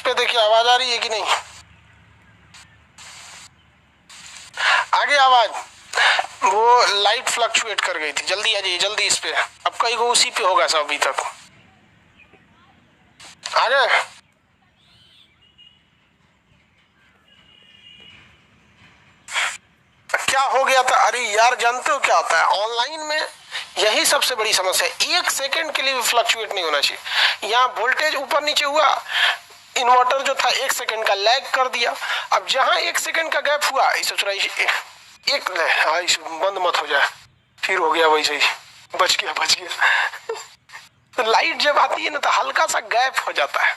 पे देखिए आवाज आ रही है कि नहीं? आगे आवाज, वो लाइट फ्लक्चुएट कर गई थी। जल्दी आ जाइए, जल्दी इस पे। अब कई गो उसी पे होगा सब अभी तक। आ गए? क्या हो गया था? अरे यार, जानते हो क्या होता है ऑनलाइन में? यही सबसे बड़ी समस्या है। 1 सेकंड के लिए भी फ्लक्चुएट नहीं होना चाहिए। यहाँ वोल्टेज ऊपर नीचे हुआ, इन्वर्टर जो था 1 सेकंड का लैग कर दिया। अब जहां 1 सेकंड का गैप हुआ, सोच रहा एक बंद मत हो जाए, फिर हो गया वैसे ही, बच गया बच गया। तो लाइट जब आती है ना, तो हल्का सा गैप हो जाता है।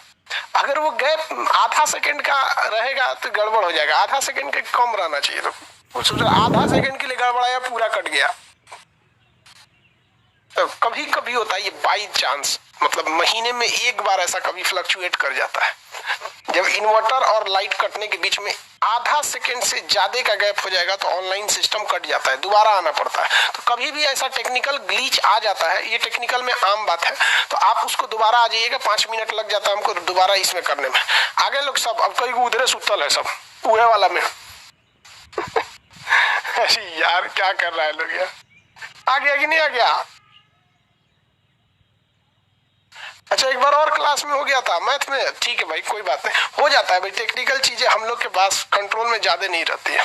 अगर वो गैप आधा सेकंड का रहेगा तो गड़बड़ हो जाएगा। आधा सेकंड के कम रहना चाहिए। तो वो सोच रहा आधा सेकंड के लिए गड़बड़ाया, पूरा कट गया। तो कभी कभी होता है ये बाई चांस, मतलब महीने में एक बार ऐसा कभी फ्लक्चुएट कर जाता है, जब इन्वर्टर और लाइट कटने के बीच में आधा सेकंड से ज्यादा का गैप हो जाएगा तो ऑनलाइन सिस्टम कट जाता है, दोबारा आना पड़ता है। तो कभी भी ऐसा टेक्निकल ग्लिच आ जाता है, ये टेक्निकल में आम बात है। तो आप उसको दोबारा आ जाइएगा, 5 मिनट लग जाता है हमको दोबारा इसमें करने में। आगे लोग सब अब कई उधरे सुतल है सब उहे वाला में। यार क्या कर रहा है लोग यार? आ गया कि नहीं आ गया? अच्छा, एक बार और क्लास में हो गया था मैथ में। ठीक है भाई, कोई बात नहीं, हो जाता है भाई। टेक्निकल चीजें हम लोग के पास कंट्रोल में ज्यादा नहीं रहती है।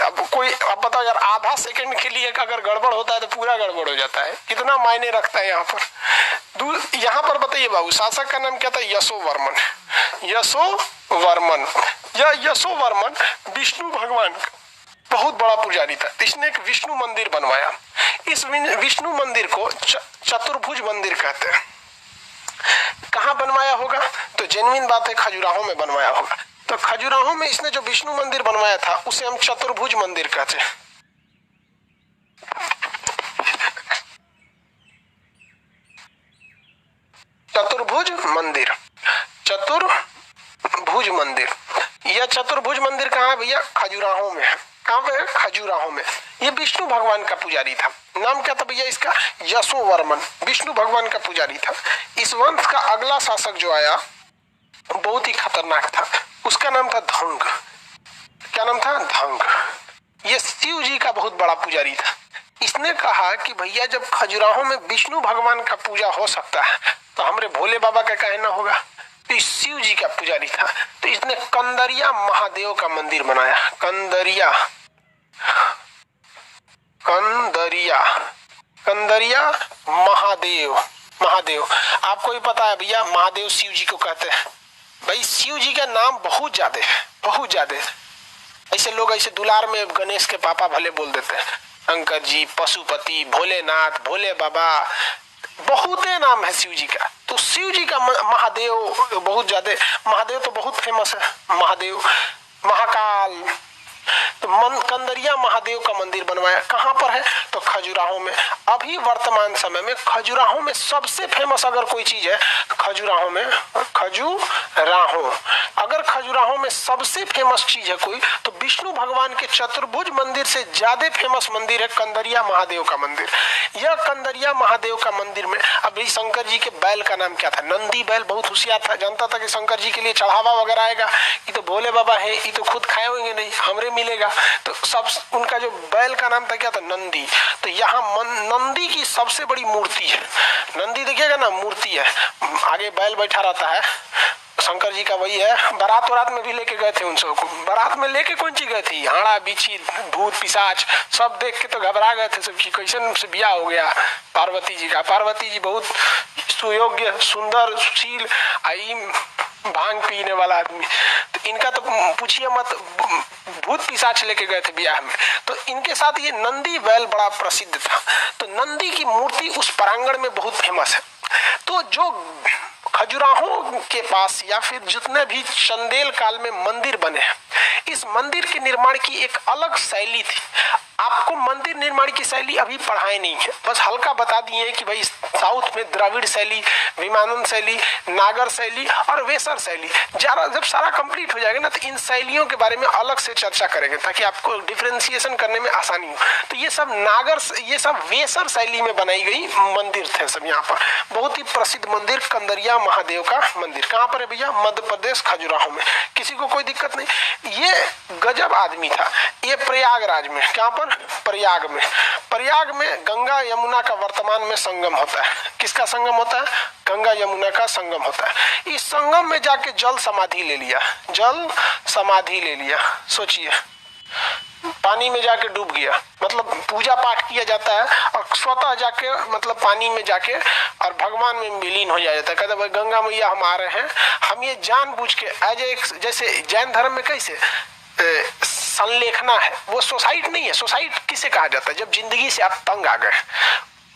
अब कोई, अब बताओ यार, आधा सेकंड के लिए अगर गड़बड़ होता है तो पूरा गड़बड़ हो जाता है। कितना मायने रखता है यहाँ पर। यहाँ पर बताइए बाबू, शासक का नाम क्या था? यशोवर्मन। यशोवर्मन या यशोवर्मन विष्णु भगवान का बहुत बड़ा पुजारी था। इसने एक विष्णु मंदिर बनवाया। इस विष्णु मंदिर को चतुर्भुज मंदिर कहते हैं। कहाँ बनवाया होगा? तो जेन्युइन बात है, खजुराहो में बनवाया होगा। तो खजुराहो में इसने जो विष्णु मंदिर बनवाया था उसे हम चतुर्भुज मंदिर कहते हैं। चतुर्भुज मंदिर, चतुर्भुज मंदिर। यह चतुर्भुज मंदिर कहाँ है भैया? खजुराहो में है। कहाँ पे? खजुराहो में। ये विष्णु भगवान का पुजारी था। नाम क्या था भैया इसका? यशोवर्मन। विष्णु भगवान का पुजारी था। इस वंश का अगला शासक जो आया बहुत ही खतरनाक था। उसका नाम था धंग। क्या नाम था? धंग। ये शिव जी का बहुत बड़ा पुजारी था। इसने कहा कि भैया जब खजुराहो में विष्णु भगवान का पूजा हो सकता है तो हमरे भोले बाबा का कहना होगा। तो इस शिव जी का पुजारी था। तो इसने कंदरिया महादेव का मंदिर बनाया। कंदरिया महादेव। महादेव आपको भी पता है भैया, महादेव शिव जी को कहते हैं। भाई शिव जी का नाम बहुत ज्यादा है, बहुत ज्यादा। ऐसे लोग ऐसे दुलार में गणेश के पापा भले बोल देते हैं, शंकर जी, पशुपति, भोलेनाथ, भोले बाबा, बहुत नाम है शिव जी का। तो शिव जी का महादेव बहुत ज्यादा। महादेव तो बहुत फेमस है। महादेव, महाकाल। तो कंदरिया महादेव का मंदिर बनवाया। कहाँ पर है? तो खजुराहो में। अभी वर्तमान समय में खजुराहो में सबसे फेमस अगर कोई चीज है, खजुराहो में, खजुराहो, अगर खजुराहो में सबसे फेमस चीज है कोई, तो विष्णु भगवान के चतुर्भुज मंदिर से ज्यादा फेमस मंदिर है कंदरिया महादेव का मंदिर। यह कंदरिया महादेव का मंदिर में अभी शंकर जी के बैल का नाम क्या था? नंदी बैल। बहुत होशियार था, जानता था कि शंकर जी के लिए चढ़ावा वगैरह आएगा, ये तो भोले बाबा है, ये तो खुद खाए होंगे नहीं, हमरे मिलेगा। तो सब उनका जो बैल का नाम था क्या था? नंदी। तो यहाँ नंदी की सबसे बड़ी मूर्ति है। नंदी देखिएगा ना, मूर्ति है, आगे बैल बैठा रहता है। शंकर जी का वही है। बारात वरात में भी लेके गए थे उन सबको। बारात में लेके कौन चीज गए थे? हाड़ा बिछी, भूत पिशाच, सब देख के तो घबरा गए थे सब कि कैसे से बियाह हो गया पार्वती जी का। पार्वती जी बहुत सुयोग्य, सुंदर, सुशील, आई भांग पीने वाला आदमी। तो इनका तो पूछिए मत, भूत पिशाच लेके गए थे ब्याह में। तो इनके साथ ये नंदी बैल बड़ा प्रसिद्ध था। तो नंदी की मूर्ति उस प्रांगण में बहुत फेमस है। तो जो खजुराहो के पास या फिर जितने भी चंदेल काल में मंदिर बने हैं, इस मंदिर के निर्माण की एक अलग शैली थी, आपको मंदिर निर्माण की शैली अभी पढ़ाए नहीं है, बस हल्का बता दिए हैं कि भाई साउथ में द्रविड़ शैली, विमानन शैली, नागर शैली और वेसर शैली। जब सारा कंप्लीट हो जाएगा ना तो इन शैलियों के बारे में अलग से चर्चा करेंगे ताकि आपको डिफरेंशिएशन करने में आसानी हो। तो ये सब ये सब वेसर शैली में बनाई गई मंदिर थे सब। यहाँ पर बहुत ही प्रसिद्ध मंदिर कंदरिया महादेव का मंदिर कहाँ पर है भैया? मध्य प्रदेश खजुराहो में। किसी को कोई दिक्कत नहीं। ये गजब आदमी था। ये प्रयागराज में, कहाँ पर? प्रयाग में। प्रयाग में गंगा यमुना का वर्तमान में संगम होता है। किसका संगम होता है? गंगा यमुना का संगम होता है। इस संगम में जाके जल समाधि ले लिया, जल समाधि ले लिया। सोचिए, पानी में जाके डूब गया, मतलब पूजा पाठ किया जाता है और स्वतः जाके मतलब पानी में जाके और भगवान में विलीन हो जाता है। कहते भाई गंगा मैया हम आ रहे हैं। हम ये जानबूझ के एज एक, जैसे जैन धर्म में कैसे संलेखना है, वो सुसाइड नहीं है। सुसाइड किसे कहा जाता है? जब जिंदगी से आप तंग आ गए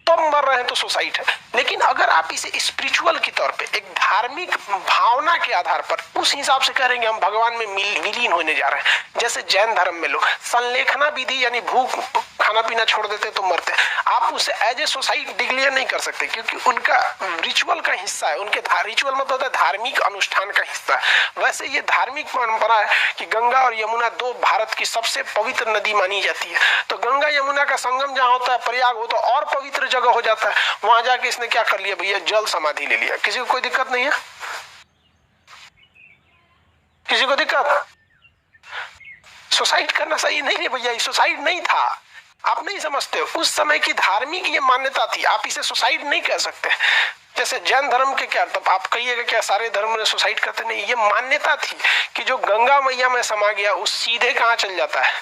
तो मर रहे हैं तो सुसाइड है। लेकिन अगर आप इसे स्पिरिचुअल के तौर पे, एक धार्मिक भावना के आधार पर उस हिसाब से करेंगे हम भगवान में विलीन होने जा रहे हैं। जैसे जैन धर्म में लोग संलेखना विधि यानी भूख खाना पीना छोड़ देते तो मरते, आप उसे एज ए सुसाइड डिक्लेयर नहीं कर सकते क्योंकि उनका रिचुअल का हिस्सा है। उनके रिचुअल मतलब होता है धार्मिक अनुष्ठान का हिस्सा है। वैसे ये धार्मिक परंपरा है कि गंगा और यमुना दो भारत की सबसे पवित्र नदी मानी जाती है। तो गंगा यमुना का संगम जहाँ होता है प्रयाग, हो तो और पवित्र जगह हो जाता है। वहां जाके इसने क्या कर लिया भैया? जल समाधि ले लिया। किसी को कोई दिक्कत नहीं है? किसी को दिक्कत? सुसाइड करना सही नहीं है भैया, सुसाइड नहीं था। आप नहीं समझते हो, उस समय की धार्मिक ये मान्यता थी। आप इसे सुसाइड नहीं कह सकते। जैसे जैन धर्म के क्या, तब आप कहिएगा क्या सारे धर्म में सुसाइड करते? नहीं, ये मान्यता थी कि जो गंगा मैया में समा गया उस सीधे कहाँ चल जाता है?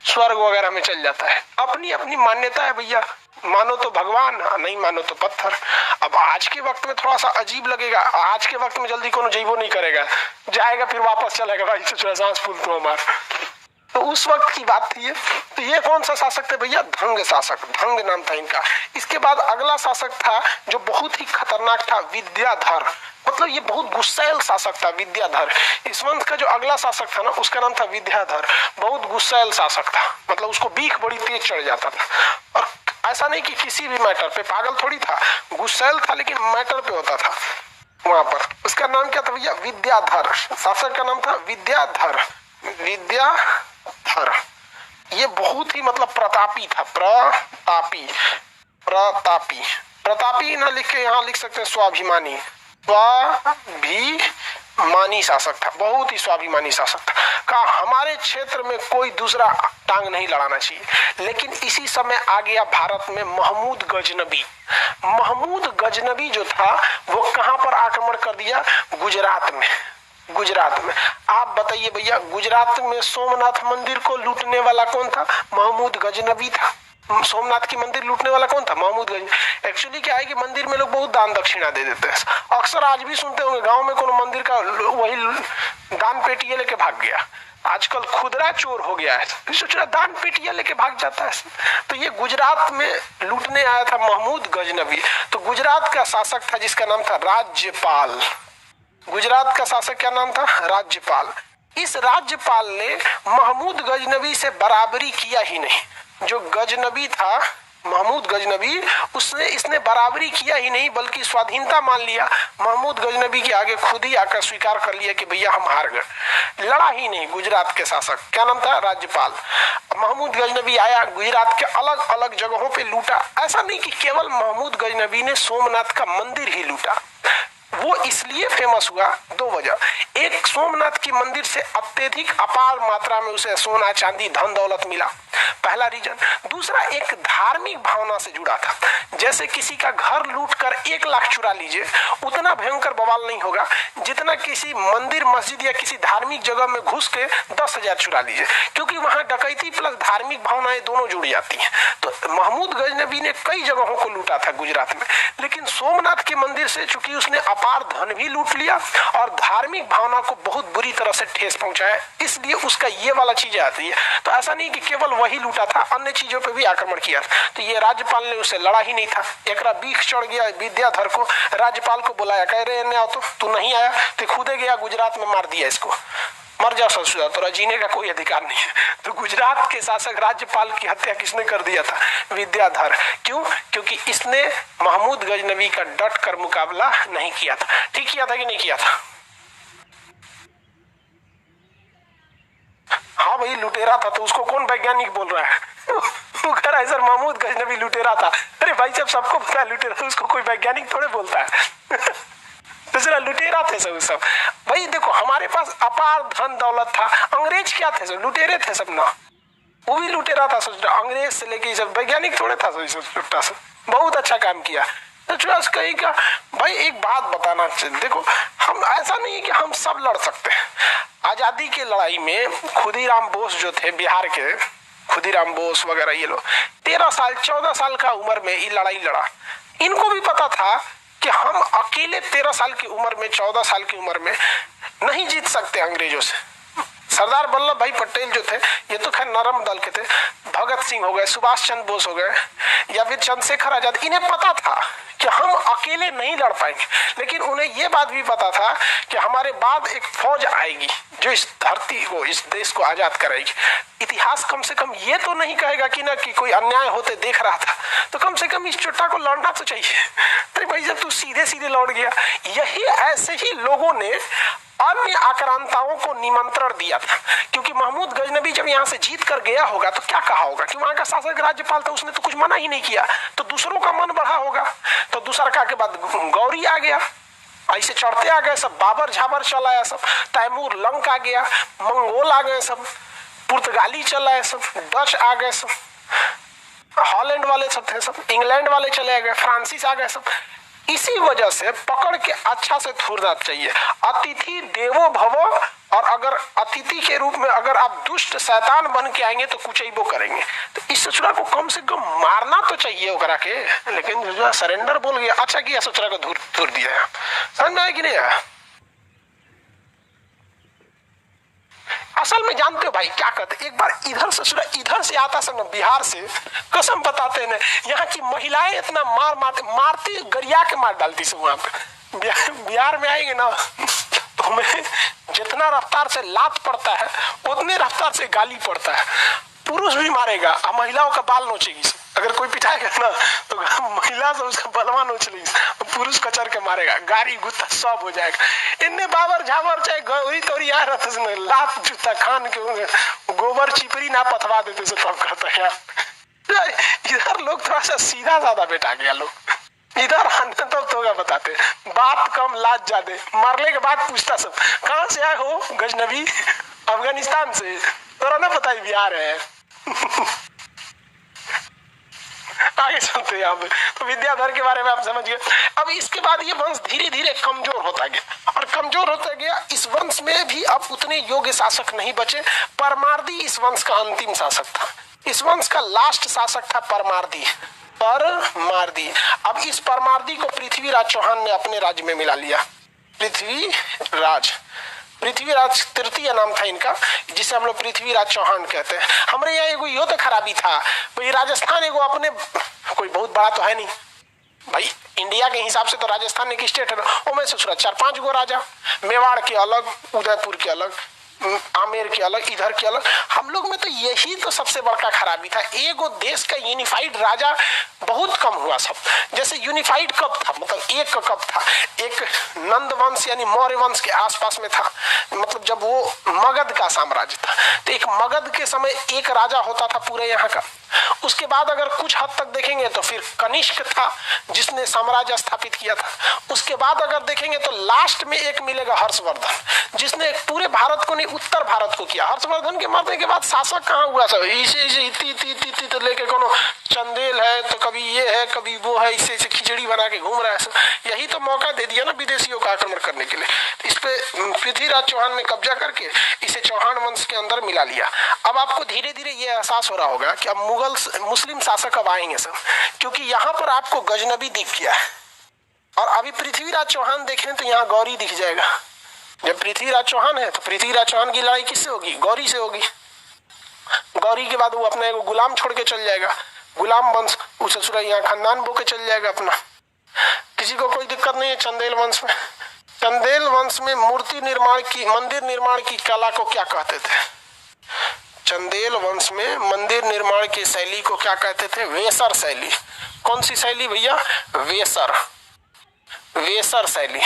स्वर्ग वगैरह में चल जाता है। अपनी अपनी मान्यता है भैया, मानो तो भगवान, नहीं मानो तो पत्थर। अब आज के वक्त में थोड़ा सा अजीब लगेगा, आज के वक्त में जल्दी कोनो जइबो नहीं करेगा, जाएगा फिर वापस चलेगा भाई सांस फूल तो हमार। तो उस वक्त की बात थी ये। तो ये कौन सा शासक थे भैया? धंग शासक, धंग नाम था इनका। इसके बाद अगला शासक था जो बहुत ही खतरनाक था, विद्याधर। मतलब ये बहुत गुस्सैल शासक था विद्याधर। इस वंश का जो अगला शासक था ना उसका नाम था विद्याधर। बहुत गुस्सैल शासक था, मतलब उसको बीख बड़ी तेज चढ़ जाता था। और ऐसा नहीं कि किसी भी मैटर पे, पागल थोड़ी था, गुस्सैल था लेकिन मैटर पे होता था वहां पर। उसका नाम क्या था भैया? विद्याधर। शासक का नाम था विद्याधर। विद्याधर ये बहुत ही मतलब प्रतापी था। प्रतापी, प्रतापी, प्रतापी ना लिख के यहाँ लिख सकते हैं स्वाभिमानी। स्वाभिमानी शासक था, बहुत ही स्वाभिमानी शासक था। कहा हमारे क्षेत्र में कोई दूसरा टांग नहीं लड़ाना चाहिए। लेकिन इसी समय आ गया भारत में महमूद गजनबी। महमूद गजनबी जो था वो कहां पर आक्रमण कर दिया? गुजरात में। गुजरात में। आप बताइए भैया, गुजरात में सोमनाथ मंदिर को लूटने वाला कौन था? महमूद गजनबी था। सोमनाथ की मंदिर लूटने वाला कौन था? महमूद गजनबी। एक्चुअली क्या है कि मंदिर में लोग बहुत दान दक्षिणा दे देते हैं। अक्सर आज भी सुनते होंगे गांव में कोनो मंदिर का वही दान पेटिया लेके भाग गया। आजकल खुदरा चोर हो गया है, सोच रहा दान पेटिया लेके भाग जाता है। तो ये गुजरात में लूटने आया था महमूद गजनबी। तो गुजरात का शासक था जिसका नाम था राज्यपाल। गुजरात का शासक क्या नाम था? राज्यपाल। इस राज्यपाल ने महमूद गजनबी से बराबरी किया ही नहीं। जो गजनबी था महमूद गजनबी, इसने बराबरी किया ही नहीं बल्कि स्वाधीनता मान लिया। महमूद गजनबी के आगे खुद ही आकर स्वीकार कर लिया कि भैया हम हार गए। लड़ा ही नहीं। गुजरात के शासक क्या नाम था? राज्यपाल। महमूद गजनबी आया, गुजरात के अलग अलग जगहों पे लूटा। ऐसा नहीं कि केवल महमूद गजनबी ने सोमनाथ का मंदिर ही लूटा। वो इसलिए फेमस हुआ, दो वजह। एक, सोमनाथ की मंदिर से अत्यधिक अपार मात्रा में उसे सोना चांदी धन दौलत मिला, पहला रीजन। दूसरा, एक धार्मिक भावना से जुड़ा था। जैसे किसी का घर लूट कर 1 लाख चुरा लीजिए, उतना भयंकर बवाल नहीं होगा जितना किसी मंदिर मस्जिद या किसी धार्मिक जगह में घुस के 10,000 चुरा लीजिए, क्योंकि वहां डकैती प्लस धार्मिक भावनाएं दोनों जुड़ जाती हैं। तो महमूद गजनबी ने कई जगहों को लूटा था गुजरात में, लेकिन सोमनाथ के मंदिर से चूंकि उसने अपार धन भी लूट लिया और धार्मिक भावना को बहुत बुरी तरह से ठेस पहुंचाया, इसलिए उसका ये वाला चीज आती है। तो ऐसा नहीं कि केवल वही लूटा था, अन्य चीजों पे भी आक्रमण किया। तो ये राज्यपाल ने उसे लड़ा ही नहीं था। एकरा बीख चढ़ गया विद्याधर को, राज्यपाल को बुलाया, कह रहे आओ, तो तू नहीं आया तो खुदे गया गुजरात में, मार दिया इसको। मर जाओ ससुरा, तोरा जीने का कोई अधिकार नहीं है। तो गुजरात के शासक राज्यपाल की हत्या किसने कर दिया था? विद्याधर। क्यों? क्योंकि इसने महमूद गजनबी का डट कर मुकाबला नहीं किया था। ठीक किया था कि नहीं किया था? हाँ भाई, लुटेरा था तो उसको कौन वैज्ञानिक बोल रहा है? वो कह रहा है सर महमूद गजनबी लुटेरा था। अरे भाई, जब सबको पता है लुटेरा, उसको कोई वैज्ञानिक थोड़े बोलता है। दूसरा लुटेरा थे सब। भाई देखो, हमारे पास अपार धन दौलत था, अंग्रेज क्या थे? सब लुटेरे थे सब ना। वो भी लुटेरा था सोच रहा, अंग्रेज से लेके सब वैज्ञानिक थोड़े था सब। बहुत अच्छा काम किया। तो कहीं का भाई एक बात बताना चाहिए, देखो हम ऐसा नहीं है कि हम सब लड़ सकते हैं। आजादी की लड़ाई में खुदीराम बोस जो थे बिहार के, खुदीराम बोस वगैरह ये लोग 13 साल 14 साल का उम्र में ये लड़ाई लड़ा। इनको भी पता था कि हम अकेले 13 साल की उम्र में, 14 साल की उम्र में नहीं जीत सकते अंग्रेजों से। सरदार वल्लभ भाई पटेल जो थे, ये तो खैर नरम दल के थे, भगत सिंह हो गए, सुभाष चंद्र बोस हो गए, या फिर चंद्रशेखर आजाद, इन्हें पता था कि हम अकेले नहीं लड़ पाएंगे। लेकिन उन्हें यह बात भी पता था कि हमारे बाद एक फौज आएगी जो इस धरती को, इस देश को आजाद कराएगी। इतिहास कम से कम ये तो नहीं कहेगा कि ना कि कोई अन्याय होते देख रहा था, तो कम से कम इस चुट्टा को लड़ना तो चाहिए। अरे भाई, जब तू सीधे सीधे लौट गया, यही ऐसे ही लोगों ने अन्य आक्रांताओं को निमंत्रण दिया था। क्योंकि महमूद गजनबी जब यहाँ से जीत कर गया होगा तो क्या कहा होगा कि वहां का शासक राज्यपाल था, उसने तो कुछ मना ही नहीं किया, तो दूसरों का मन बढ़ा होगा। तो दूसरा के बाद गौरी आ गया, ऐसे चढ़ते आ गए सब, बाबर झाबर चला है सब, तैमूर लंक आ गया, मंगोल आ गए सब, पुर्तगाली चला है सब, डच आ गए सब, हॉलैंड वाले सब थे सब, इंग्लैंड वाले चले गए, फ्रांसिस आ गए सब। इसी वजह से पकड़ के अच्छा से थूरना चाहिए। अतिथि देवो भवो, और अगर अतिथि के रूप में अगर आप दुष्ट शैतान बन के आएंगे तो कुचैबो करेंगे। तो इस ससुरा को कम से कम मारना तो चाहिए ओकरा के, लेकिन जो सरेंडर बोल गया, अच्छा किया ससुरा को धूर दिया। समझ में आया कि नहीं आया? असल में जानते हो भाई क्या कहते, एक बार इधर ससुरा इधर से आता सब ना, बिहार से, कसम बताते ना, यहाँ की महिलाएं इतना मारती गरिया के मार डालती सब। वहां पे बिहार में आएंगे ना तो हमें जितना रफ्तार से लात पड़ता है उतने रफ्तार से गाली पड़ता है। पुरुष भी मारेगा और महिलाओं का बाल नोचेगी। अगर कोई पिटाएगा ना तो महिला से उसका बलवा नोच लेगी, पुरुष कचर के मारेगा, गाड़ी गुत्ता सब हो जाएगा। इनने बाबर झाबर चाहे गौरी तौरी आ रहा था, लात जूता खान के गोबर चिपरी ना पथवा देते से तब करता है। इधर लोग थोड़ा सा सीधा साधा बेटा गया, लोग इधर आने तब तो बताते, बात कम लाज ज्यादा। मरने के बाद पूछता सब कहाँ से आए हो? गजनबी अफगानिस्तान से। तोरा ना पता है बिहार है। आगे चलते हैं आप, तो विद्याधर के बारे में आप समझ गए। अब इसके बाद ये वंश धीरे धीरे कमजोर होता गया, और कमजोर होता गया। इस वंश में भी अब उतने योग्य शासक नहीं बचे। परमार्दी इस वंश का अंतिम शासक था। इस वंश का लास्ट शासक था परमार्दी। अब इस परमार्दी को पृथ्वीराज चौहान ने अपने राज्य में मिला लिया। पृथ्वीराज तृतीय नाम था इनका, जिसे हम लोग पृथ्वीराज चौहान कहते हैं। हमारे यहाँ एगो यो तो खराबी था भाई, राजस्थान एगो अपने कोई बहुत बड़ा तो है नहीं भाई, इंडिया के हिसाब से तो राजस्थान एक स्टेट है ना, वो में से 4-5 गो राजा, मेवाड़ के अलग, उदयपुर के अलग, आमेर के अलग, इधर के अलग। हम लोग में तो यही तो सबसे बड़का खराबी था। एगो देश का यूनिफाइड राजा बहुत कम हुआ सब। जैसे यूनिफाइड कब था, मतलब एक कब था, एक नंद वंश यानी मौर्य वंश के आसपास में था, मतलब जब वो मगध का साम्राज्य था। तो एक मगध के समय एक राजा होता था पूरे यहाँ का। उसके बाद अगर कुछ हद तक देखेंगे तो फिर कनिष्क था जिसने साम्राज्य स्थापित किया था। उसके बाद अगर देखेंगे तो लास्ट में एक मिलेगा हर्षवर्धन, जिसने पूरे भारत को नहीं उत्तर भारत को किया। हर्षवर्धन के मरने के बाद शासक कहाँ हुआ सब, इसे इति तो लेके कोनो चंदेल है तो कभी ये है कभी वो है, इसे खिचड़ी बना के घूम रहा है सब। यही तो मौका दे दिया ना विदेशियों का आक्रमण करने के लिए। इस पे पृथ्वीराज चौहान ने कब्जा करके इसे चौहान वंश के अंदर मिला लिया। अब आपको धीरे धीरे ये एहसास हो रहा होगा कि अब मुस्लिम शासक अब आएंगे सब, क्योंकि यहाँ पर आपको गजनबी दिख गया है। और अभी पृथ्वीराज चौहान देखें तो यहाँ गौरी दिख जाएगा। जब पृथ्वीराज चौहान है तो पृथ्वीराज चौहान की लड़ाई किससे होगी? गौरी से होगी। गौरी के बाद वो अपना एक गुलाम छोड़ के चल जाएगा, गुलाम वंश, उस ससुरा यहाँ खानदान बो के चल जाएगा अपना। किसी को कोई दिक्कत नहीं है चंदेल वंश में। चंदेल वंश में मूर्ति निर्माण की, मंदिर निर्माण की कला को क्या कहते थे? चंदेल वंश में मंदिर निर्माण की शैली को क्या कहते थे? वेसर शैली। कौन सी शैली भैया? वेसर, वेसर शैली।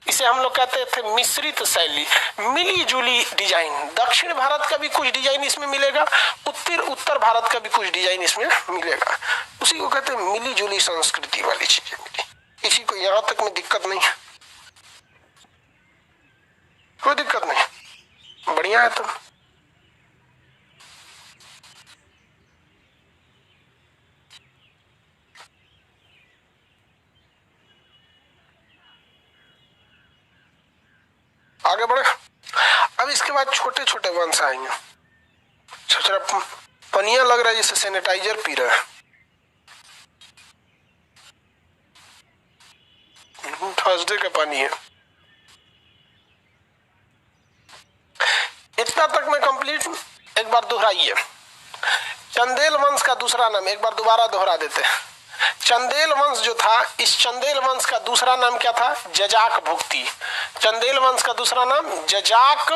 इसे हम लोग कहते थे मिश्रित शैली, मिली जुली डिजाइन। दक्षिण भारत का भी कुछ डिजाइन इसमें मिलेगा, उत्तर भारत का भी कुछ डिजाइन इसमें मिलेगा। उसी को कहते हैं मिली जुली संस्कृति वाली चीजें मिली। इसी को यहां तक में दिक्कत नहीं है, कोई दिक्कत नहीं, बढ़िया है। तो आगे बढ़े। अब इसके बाद छोटे छोटे वंश आएंगे। छोटा पनिया लग रहा है जैसे सैनिटाइजर पी रहा है। थर्सडे का पानी है। इतना तक में कंप्लीट। एक बार दोहराइए। चंदेल वंश का दूसरा नाम एक बार दोबारा दोहरा देते हैं। चंदेल वंश जो था, इस चंदेल वंश का दूसरा नाम क्या था? जजाक भुक्ति। चंदेल वंश का दूसरा नाम जजाक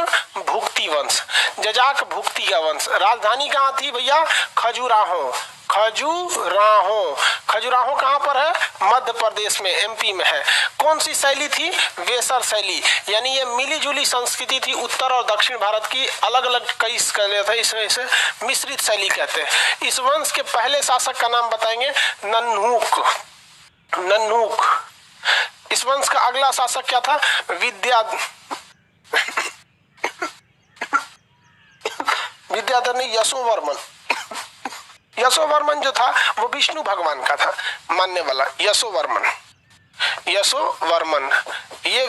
भुक्ति वंश, जजाक भुक्ति का वंश। राजधानी कहाँ थी भैया? खजुराहो। खजुराहो, खजुराहो कहाँ पर है? मध्य प्रदेश में, एमपी में है। कौन सी शैली थी? वेसर शैली। यानी ये मिली जुली संस्कृति थी, उत्तर और दक्षिण भारत की अलग अलग कई शैली थे, इसमें इसे मिश्रित शैली कहते हैं। इस वंश के पहले शासक का नाम बताएंगे नन्हुक। नन्हुक। इस वंश का अगला शासक क्या था? विद्याधर नहीं, यशोवर्मन। यशोवर्मन जो था वो विष्णु भगवान का था मानने वाला। यशोवर्मन, यशोवर्मन ये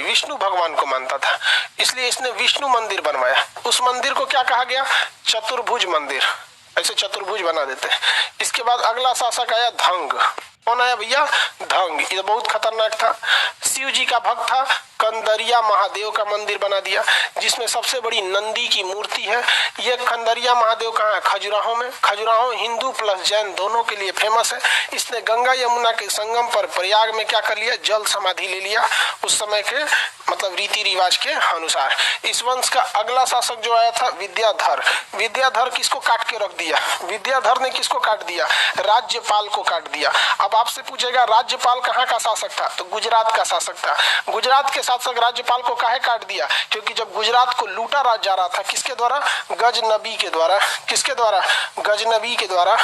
विष्णु भगवान को मानता था, इसलिए इसने विष्णु मंदिर बनवाया। उस मंदिर को क्या कहा गया? चतुर्भुज मंदिर। ऐसे चतुर्भुज बना देते हैं। इसके बाद अगला शासक आया धंग। कौन आया भैया? धंग। ये बहुत खतरनाक था, शिव जी का भक्त था। कंदरिया महादेव का मंदिर बना दिया, जिसमें सबसे बड़ी नंदी की मूर्ति है। ये कंदरिया महादेव कहाँ है? खजुराहो में। खजुराहो हिंदू प्लस जैन दोनों के लिए फेमस है। इसने गंगा यमुना के संगम पर प्रयाग में क्या कर लिया? जल समाधि ले लिया, उस समय के मतलब रीति रिवाज के अनुसार। इस वंश का अगला शासक जो आया था विद्याधर। विद्याधर किसको काट के रख दिया? विद्याधर ने किसको काट दिया? राज्यपाल को काट दिया। अब आपसे पूछेगा राज्यपाल कहाँ का शासक था? तो गुजरात का शासक था। गुजरात के शासक राज्यपाल को काहे काट दिया? क्योंकि जब गुजरात को लूटा जा रहा था, किसके द्वारा? गजनबी के द्वारा। किसके द्वारा? गजनबी के द्वारा।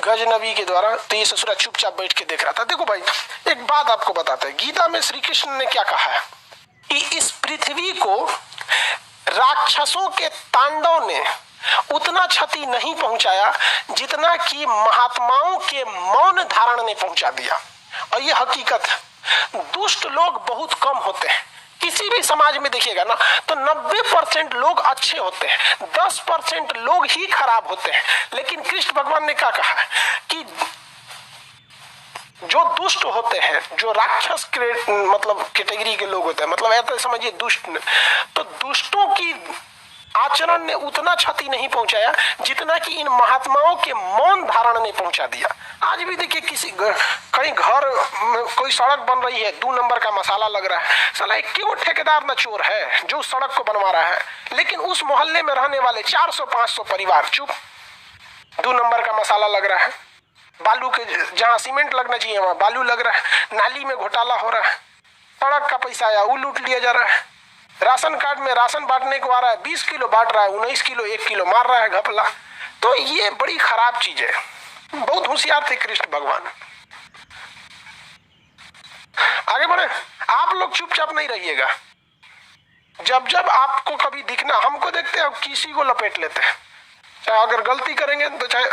गजनबी के द्वारा। तो ये ससुरा चुपचाप बैठ के देख रहा था। देखो भाई, एक बात आपको बताते हैं, गीता में श्री कृष्ण ने क्या कहा है कि इस पृथ्वी को राक्षसों के तांडव ने उतना क्षति नहीं पहुंचाया जितना कि महात्माओं के मौन धारण ने पहुंचा दिया। और ये हकीकत है। दुष्ट लोग बहुत कम होते हैं। किसी भी समाज में देखिएगा ना, तो 90% लोग अच्छे होते हैं, 10% लोग ही खराब होते हैं। लेकिन कृष्ण भगवान ने क्या कहा है कि जो दुष्ट होते हैं, जो राक्षस मतलब कैटेगरी के लोग होते हैं, मतलब ऐसा समझिए दुष्ट, तो दुष्टों की आचरण ने उतना क्षति नहीं पहुंचाया जितना कि इन महात्माओं के मौन धारण ने पहुंचा दिया। आज भी देखिए किसी कहीं घर में कोई सड़क बन रही है, 2 नंबर का मसाला लग रहा है, साला एक ठेकेदार न चोर है जो उस सड़क को बनवा रहा है, लेकिन उस मोहल्ले में रहने वाले 400-500 परिवार चुप। 2 नंबर का मसाला लग रहा है, बालू के जहाँ सीमेंट लगना चाहिए वहां बालू लग रहा है, नाली में घोटाला हो रहा है, सड़क का पैसा आया वो लूट लिया जा रहा है, राशन कार्ड में राशन बांटने को आ रहा है, 20 किलो बांट रहा है, 19 किलो 1 किलो मार रहा है घपला। तो ये बड़ी खराब चीज है। बहुत होशियार थे कृष्ण भगवान। आगे बढ़े। आप लोग चुपचाप नहीं रहिएगा। जब जब आपको कभी दिखना, हमको देखते हैं किसी को लपेट लेते हैं, चाहे अगर गलती करेंगे तो, चाहे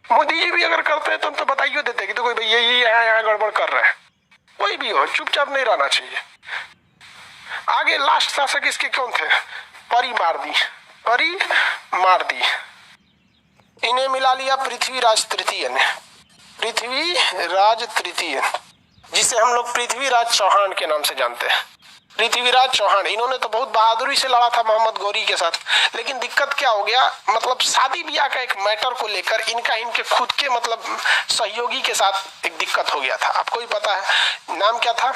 मोदी जी भी अगर करते हैं तो हम तो बताइए देते कि तो कोई भाई ये यहाँ गड़बड़ कर रहा है। कोई भी हो, चुपचाप नहीं रहना चाहिए। आगे लास्ट शासक इसके कौन थे? परी मार दी। परी मार दी। इन्हें मिला लिया पृथ्वीराज तृतीय ने। पृथ्वीराज तृतीय, जिसे हम लोग पृथ्वीराज चौहान के नाम से जानते हैं। पृथ्वीराज चौहान, इन्होंने तो बहुत बहादुरी से लड़ा था मोहम्मद गौरी के साथ, लेकिन दिक्कत क्या हो गया, मतलब शादी ब्याह का एक मैटर को लेकर इनके खुद के मतलब सहयोगी के साथ एक दिक्कत हो गया था। आपको भी पता है नाम क्या था?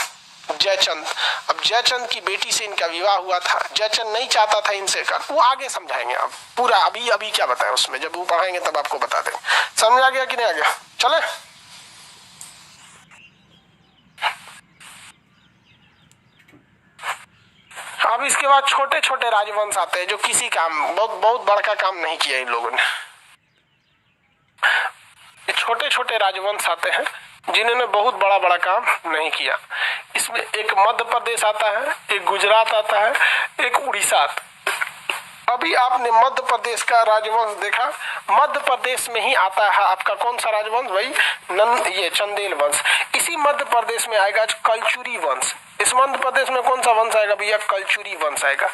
जयचंद। अब जयचंद की बेटी से इनका विवाह हुआ था, जयचंद नहीं चाहता था इनसे कर, वो आगे समझाएंगे। अब पूरा अभी क्या बताएं उसमें, जब वो पढ़ाएंगे तब आपको बता देंगे। समझ आ गया कि नहीं आ गया? चले अब इसके बाद छोटे छोटे राजवंश आते हैं जो किसी काम बहुत बड़ा काम नहीं किया इन लोगों ने। छोटे छोटे राजवंश आते हैं जिन्होंने बहुत बड़ा काम नहीं किया। इसमें एक मध्य प्रदेश आता है, एक गुजरात आता है, एक उड़ीसा आता है। अभी आपने मध्य प्रदेश का राजवंश देखा, मध्य प्रदेश में ही आता है आपका कौन सा राजवंश भाई? ये चंदेल वंश। इसी मध्य प्रदेश में आएगा कलचुरी वंश। इस मध्य प्रदेश में कौन सा वंश आएगा भैया? कलचुरी वंश आएगा।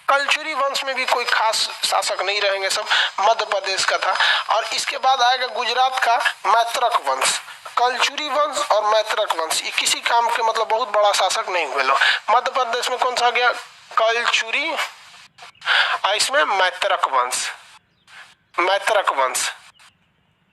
कलचुरी वंश में भी कोई खास शासक नहीं रहेंगे, सब मध्य प्रदेश का था। और इसके बाद आएगा गुजरात का मैत्रक वंश। कलचुरी वंश और मैत्रक वंश ये किसी काम के मतलब बहुत बड़ा शासक नहीं हुए लोग। मध्य प्रदेश में कौन सा गया? कलचुरी, इसमें मैत्रक वंश, मैत्रक वंश।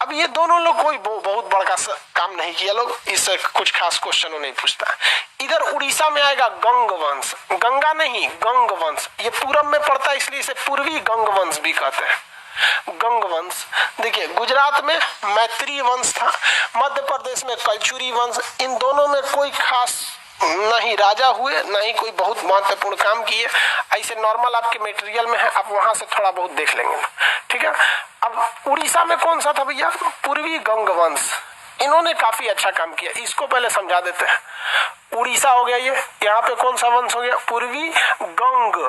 अब ये दोनों लोग कोई बहुत बड़ा काम नहीं किया लोग, इससे कुछ खास क्वेश्चन नहीं पूछता। इधर उड़ीसा में आएगा गंग वंश, गंगा नहीं गंग वंश। ये पूरब में पड़ता है इसलिए इसे पूर्वी गंग वंश भी कहते हैं, गंग वंश। देखिए गुजरात में मैत्री वंश था, मध्य प्रदेश में कलचुरी वंश। इन दोनों में कोई खास न ही राजा हुए न ही कोई बहुत महत्वपूर्ण काम किए। ऐसे नॉर्मल आपके मटेरियल में है, आप वहां से थोड़ा बहुत देख लेंगे, ठीक है। अब उड़ीसा में कौन सा था भैया? पूर्वी गंग वंश। इन्होंने काफी अच्छा काम किया, इसको पहले समझा देते हैं। उड़ीसा हो गया ये, यहाँ पे कौन सा वंश हो गया? पूर्वी गंग।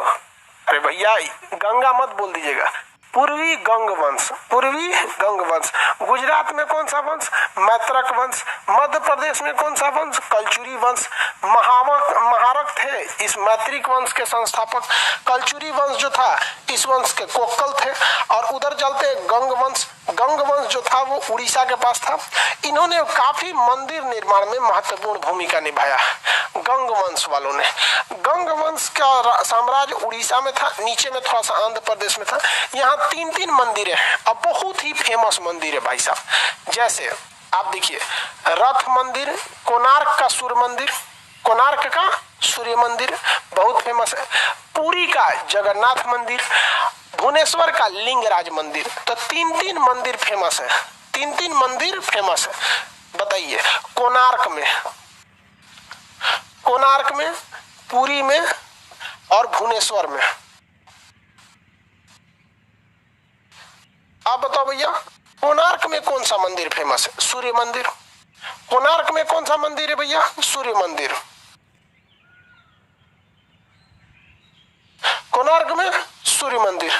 अरे भैया गंगा मत बोल दीजिएगा, पूर्वी गंग वंश, पूर्वी गंग वंश। गुजरात में कौन सा वंश? मैत्रक वंश। मध्य प्रदेश में कौन सा वंश? कलचुरी वंश। महारक थे इस मैत्रिक वंश के संस्थापक। कलचुरी वंश जो था इस वंश के कोक्कल थे। और उधर चलते गंग वंश। गंग वंश जो था वो उड़ीसा के पास था। इन्होंने काफी मंदिर निर्माण में महत्वपूर्ण भूमिका निभाया, गंग वंश वालों ने। गंग वंश का साम्राज्य उड़ीसा में था, नीचे में थोड़ा सा आंध्र प्रदेश में था। यहाँ 3 मंदिर हैं, अब बहुत ही फेमस मंदिर है भाई साहब। जैसे आप देखिए रथ मंदिर, कोणार्क का सूर्य मंदिर, कोणार्क का सूर्य मंदिर बहुत फेमस है। पुरी का जगन्नाथ मंदिर, भुवनेश्वर का लिंगराज मंदिर। तो 3 मंदिर फेमस है, 3 मंदिर फेमस है। बताइए कोणार्क में, पुरी में और भुवनेश्वर में। आप बताओ भैया कोणार्क में कौन सा मंदिर फेमस है? सूर्य मंदिर। कोणार्क में कौन सा मंदिर है भैया? सूर्य मंदिर। कोणार्क में सूर्य मंदिर,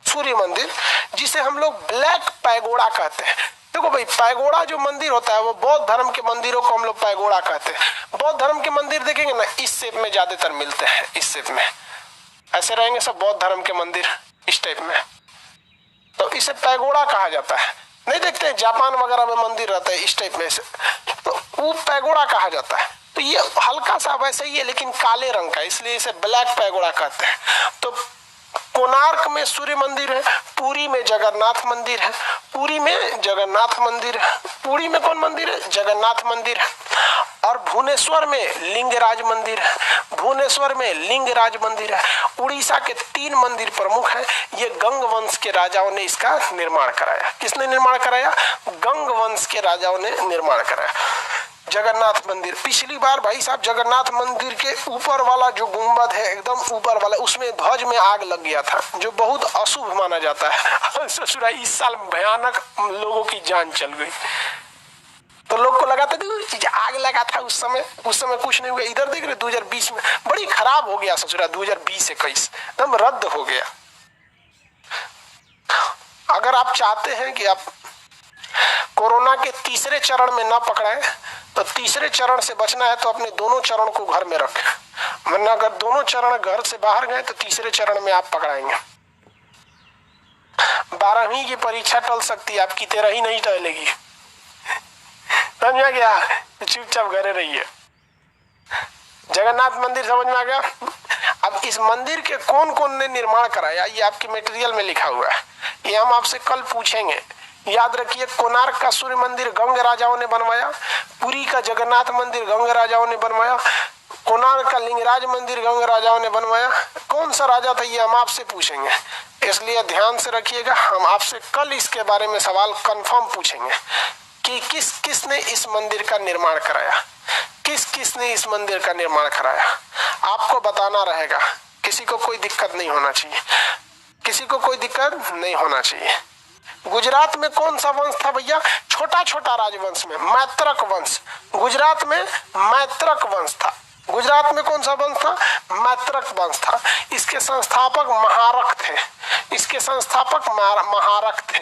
सूर्य मंदिर जिसे हम लोग ब्लैक पैगोडा कहते हैं। देखो भाई पैगोडा जो मंदिर होता है वो बौद्ध धर्म के मंदिरों को हम लोग पैगोडा कहते हैं। बौद्ध धर्म के मंदिर देखेंगे ना इस शेप में ज्यादातर मिलते हैं, इस शेप में ऐसे रहेंगे सब बौद्ध धर्म के मंदिर इस टाइप में, तो इसे पैगोडा कहा जाता है। नहीं देखते हैं जापान वगैरह में मंदिर रहता है इस टाइप में से, तो वो पैगोडा कहा जाता है। तो ये हल्का सा वैसे ही है लेकिन काले रंग का, इसलिए इसे ब्लैक पैगोडा कहते हैं। तो कोणार्क में सूर्य मंदिर है, पुरी में जगन्नाथ मंदिर है, पुरी में जगन्नाथ मंदिर है, पुरी में कौन मंदिर है? जगन्नाथ मंदिर है। और भुवनेश्वर में लिंगराज मंदिर है, भुवनेश्वर में लिंगराज मंदिर है। उड़ीसा के 3 मंदिर प्रमुख हैं। ये गंग वंश के राजाओं ने इसका निर्माण कराया। किसने निर्माण कराया? गंग वंश के राजाओं ने निर्माण कराया। जगन्नाथ मंदिर, पिछली बार भाई साहब जगन्नाथ मंदिर के ऊपर वाला जो गुंबद है एकदम ऊपर वाला, उसमें ध्वज में आग लग गया था जो बहुत अशुभ माना जाता है। ससुरा इस साल भयानक लोगों की जान चल गई। तो लोग को लगा था कि आग लगा था उस समय कुछ नहीं हुआ। इधर देख रहे 2020 में बड़ी खराब हो गया ससुरा, 2020-21 एकदम रद्द हो गया। अगर आप चाहते हैं कि आप कोरोना के तीसरे चरण में ना पकड़ाएं तो तीसरे चरण से बचना है तो अपने दोनों चरण को घर में रखें, वरना अगर दोनों चरण घर से बाहर गए तो तीसरे चरण में आप पकड़ाएंगे। 12वीं की परीक्षा टल सकती है, आपकी 13वीं नहीं टलेगी। समझ में आ गया? चुपचाप घरे रहिए। जगन्नाथ मंदिर समझ में आ गया? अब इस मंदिर के कौन कौन ने निर्माण कराया ये आपके मटेरियल में लिखा हुआ है, ये हम आपसे कल पूछेंगे याद रखिए, कोणार्क का सूर्य मंदिर गंग राजाओं ने बनवाया, पुरी का जगन्नाथ मंदिर गंग राजाओं ने बनवाया, कोणार्क का लिंगराज मंदिर गंग राजाओं ने बनवाया। कौन सा राजा था ये हम आपसे पूछेंगे, इसलिए ध्यान से रखिएगा। हम आपसे कल इसके बारे में सवाल कंफर्म पूछेंगे कि किसने इस मंदिर का निर्माण कराया, किसने इस मंदिर का निर्माण कराया। आपको बताना रहेगा, किसी को कोई दिक्कत नहीं होना चाहिए, किसी को कोई दिक्कत नहीं होना चाहिए। गुजरात में कौन सा वंश था भैया? छोटा छोटा राजवंश में मैत्रक वंश, गुजरात में मैत्रक वंश था। गुजरात में कौन सा वंश था? मैत्रक वंश था। इसके संस्थापक महारक थे, इसके संस्थापक महारक थे।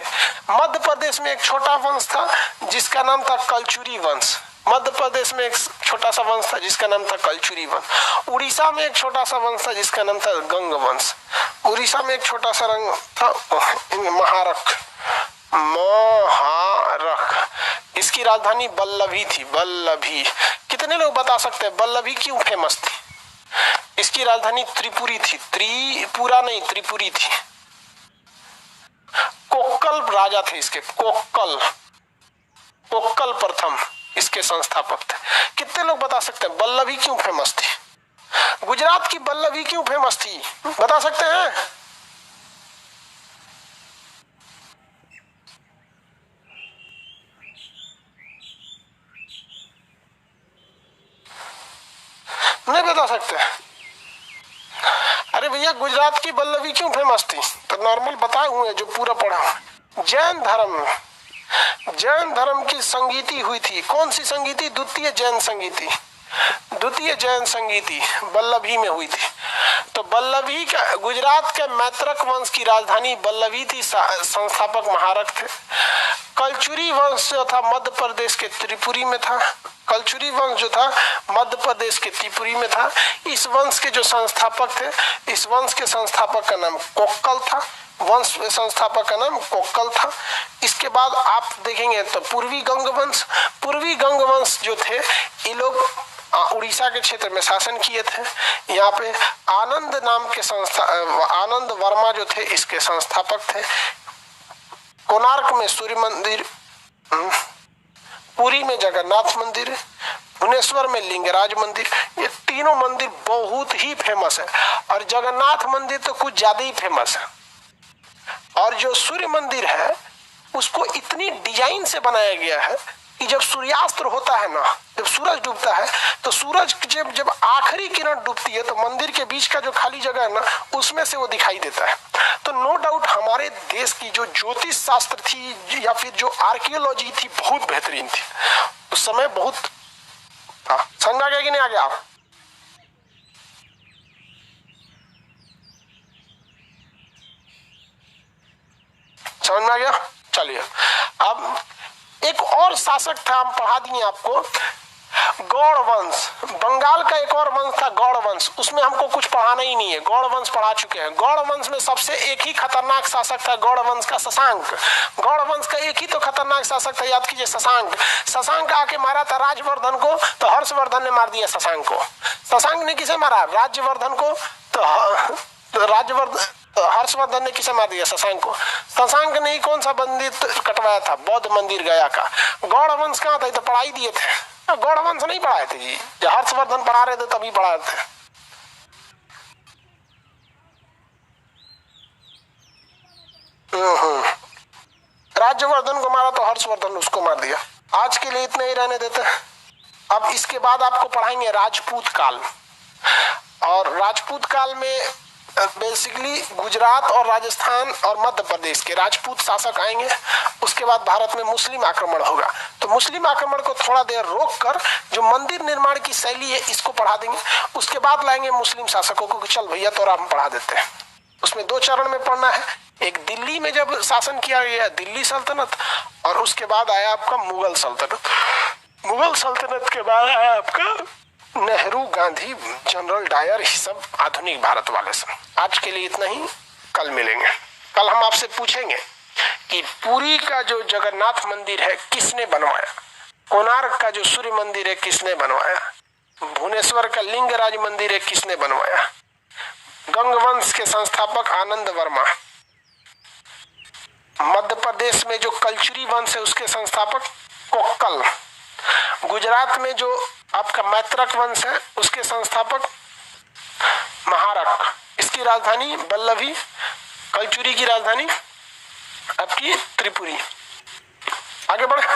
मध्य प्रदेश में एक छोटा वंश था जिसका नाम था कलचुरी वंश। मध्य प्रदेश में एक छोटा सा वंश था जिसका नाम था कलचुरी वंश। उड़ीसा में एक छोटा सा वंश था जिसका नाम था गंग वंश। उड़ीसा में एक छोटा सा रंग था महारक। महारक, इसकी राजधानी बल्लभी थी। बल्लभी, कितने लोग बता सकते हैं बल्लभी क्यों फेमस थी? इसकी राजधानी त्रिपुरी थी। त्रिपुरा नहीं, त्रिपुरी थी। कोक्कल राजा थे इसके, कोक्कल, कोक्कल प्रथम इसके संस्थापक थे। कितने लोग बता सकते हैं बल्लभी क्यों फेमस थी? गुजरात की बल्लभी क्यों फेमस थी, बता सकते हैं? नहीं बता सकते? अरे भैया, गुजरात की बल्लभी क्यों फेमस थी? तो नॉर्मल बताए हुए जो पूरा पढ़ा। जैन धर्म, जैन धर्म की संगीति हुई थी। कौन सी संगीति? द्वितीय जैन संगीति, द्वितीय जैन संगीति बल्लभी में हुई थी। तो बल्लभी का, गुजरात के मैत्रक वंश की राजधानी बल्लभी थी, संस्थापक महारक थे। कलचुरी वंश जो था मध्य प्रदेश के त्रिपुरी में था। कलचुरी वंश जो था मध्य प्रदेश के त्रिपुरी में था। इस वंश के जो संस्थापक थे, इस वंश के संस्थापक का नाम कोक्कल था। वंश संस्थापक का नाम कोक्कल था। इसके बाद आप देखेंगे तो पूर्वी गंग वंश, पूर्वी गंग वंश जो थे ये लोग उड़ीसा के क्षेत्र में शासन किए थे। यहाँ पे आनंद नाम के आनंद वर्मा जो थे इसके संस्थापक थे। कोणार्क में सूर्य मंदिर, पुरी में जगन्नाथ मंदिर, भुवनेश्वर में लिंगराज मंदिर, ये तीनों मंदिर बहुत ही फेमस है। और जगन्नाथ मंदिर तो कुछ ज्यादा ही फेमस है। और जो सूर्य मंदिर है उसको इतनी डिजाइन से बनाया गया है कि जब सूर्यास्त होता है ना, जब सूरज डूबता है तो सूरज जब आखिरी किरण डूबती है तो मंदिर के बीच का जो खाली जगह है ना उसमें से वो दिखाई देता है। तो नो डाउट हमारे देश की जो ज्योतिष शास्त्र थी या फिर जो आर्कियोलॉजी थी बहुत बेहतरीन थी उस समय। बहुत समझ में आ गया कि नहीं आ गया? आप समझ में आ गया? चलिए, अब एक और शासक था, हम पढ़ा दिए आपको, गौड़ वंश। बंगाल का एक और वंश था गौड़ वंश, उसमें हमको कुछ पढ़ाना ही नहीं है, गौड़ वंश पढ़ा चुके हैं। गौड़ वंश में सबसे एक ही खतरनाक शासक था गौड़ वंश का, शशांक। गौड़ वंश का एक ही तो खतरनाक शासक था, याद कीजिए, शशांक। शशांक आके मारा था राजवर्धन को, तो हर्षवर्धन ने मार दिया शशांक को। शशांक ने किसे मारा? राज्यवर्धन को। तो हर्षवर्धन ने किसे मार दिया? शशांक को। शशांक ने ही कौन सा मंदिर कटवाया था? बौद्ध मंदिर गया का। गौड़ वंश कहाँ था? तो पढ़ाई दिए थे। गौड़ वंश नहीं पढ़ाए थे जी, जब हर्षवर्धन पढ़ा रहे थे तभी पढ़ाए थे। राज्यवर्धन को मारा तो हर्षवर्धन उसको मार दिया। आज के लिए इतना ही रहने देते हैं। अब इसके बाद आपको पढ़ाएंगे राजपूत काल। और राजपूत काल में बेसिकली गुजरात और राजस्थान और मध्य प्रदेश के राजपूत शासक आएंगे। उसके बाद भारत में मुस्लिम आक्रमण होगा। तो मुस्लिम आक्रमण को थोड़ा देर रोक कर जो मंदिर निर्माण की शैली है इसको पढ़ा देंगे। उसके बाद लाएंगे मुस्लिम शासकों को, चल भैया तो हम पढ़ा देते हैं। उसमें दो चरण में पढ़ना है। एक दिल्ली में जब शासन किया गया दिल्ली सल्तनत, और उसके बाद आया आपका मुगल सल्तनत। मुगल सल्तनत के बाद आया आपका नेहरू, गांधी, जनरल डायर, ये सब आधुनिक भारत वाले सब। आज के लिए इतना ही, कल मिलेंगे। कल हम आपसे पूछेंगे कि पुरी का जो जगन्नाथ मंदिर है किसने बनवाया, कोणार्क का जो सूर्य मंदिर है किसने बनवाया, भुवनेश्वर का लिंगराज मंदिर है किसने बनवाया, गंग वंश के संस्थापक आनंद वर्मा, मध्य प्रदेश में जो कलचुरी वंश है उसके संस्थापक कोक्कल। गुजरात में जो आपका मैत्रक वंश है उसके संस्थापक महारक। इसकी राजधानी वल्लभी। कलचुरी की राजधानी आपकी त्रिपुरी। आगे बढ़े,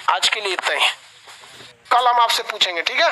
आज के लिए इतना ही, कल हम आपसे पूछेंगे, ठीक है।